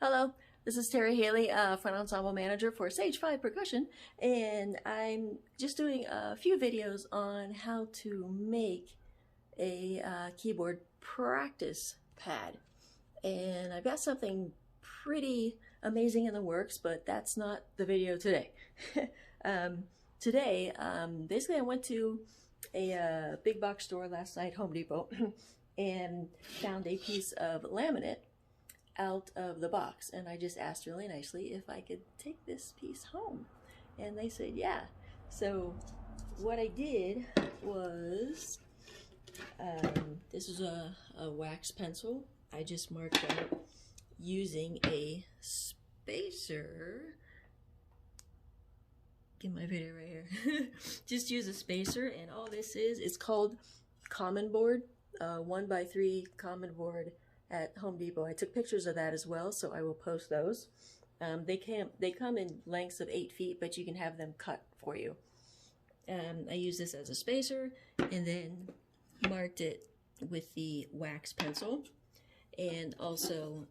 Hello, this is Terry Haley, front ensemble manager for Sage 5 Percussion, and I'm just doing a few videos on how to make a keyboard practice pad. And I've got something pretty amazing in the works, but that's not the video today. Today, basically I went to a big box store last night, Home Depot, and found a piece of laminate out of the box, and I just asked really nicely if I could take this piece home, and they said yeah. So what I did was this is a wax pencil. I just marked out using a spacer. Get my video right here. Just use a spacer, and all this is, it's called common board, 1x3 common board at Home Depot. I took pictures of that as well, so I will post those. They come in lengths of 8 feet, but you can have them cut for you. I use this as a spacer, and then marked it with the wax pencil, and also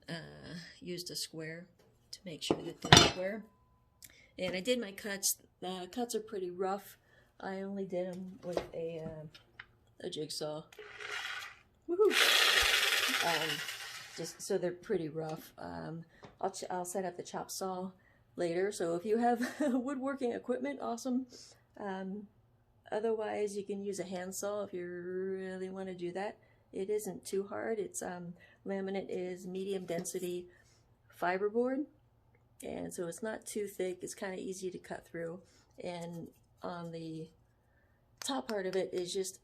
used a square to make sure that they're square. And I did my cuts. The cuts are pretty rough. I only did them with a jigsaw. Woohoo! Just so they're pretty rough. I'll set up the chop saw later, so if you have woodworking equipment, awesome. Otherwise you can use a handsaw if you really want to do that. It isn't too hard. It's laminate is medium density fiberboard, and so it's not too thick. It's kind of easy to cut through, and on the top part of it is just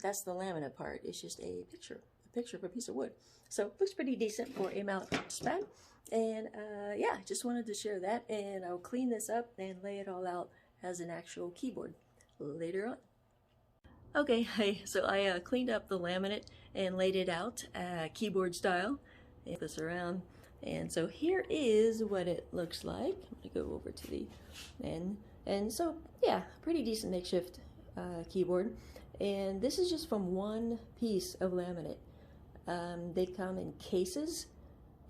that's the laminate part. It's just a picture of a piece of wood. So it looks pretty decent for a mallet practice pad. And yeah, just wanted to share that, and I'll clean this up and lay it all out as an actual keyboard later on. Okay, so I cleaned up the laminate and laid it out keyboard style. Flip this around, and so here is what it looks like. I'm gonna go over to the end, and so yeah, pretty decent makeshift keyboard. And this is just from one piece of laminate. They come in cases,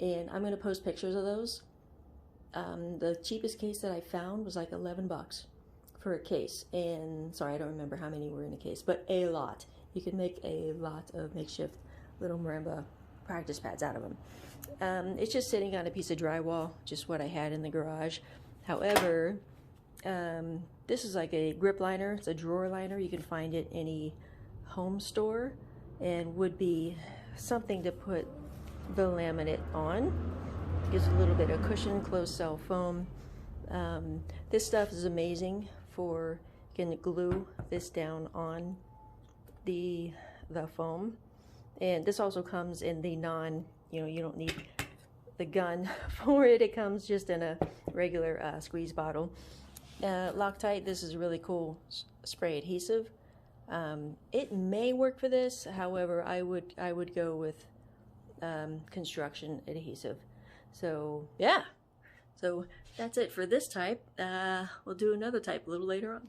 and I'm going to post pictures of those. The cheapest case that I found was like 11 bucks for a case, and sorry, I don't remember how many were in a case, but a lot. You can make a lot of makeshift little marimba practice pads out of them. It's just sitting on a piece of drywall, just what I had in the garage. However, this is like a grip liner. It's a drawer liner. You can find it in any home store, and would be something to put the laminate on. Gives a little bit of cushion, closed cell foam. This stuff is amazing for, you can glue this down on the foam. And this also comes in the non, you don't need the gun for it. It comes just in a regular squeeze bottle. Loctite, this is really cool spray adhesive. It may work for this, however, I would go with construction adhesive. So yeah, so that's it for this type. We'll do another type a little later on.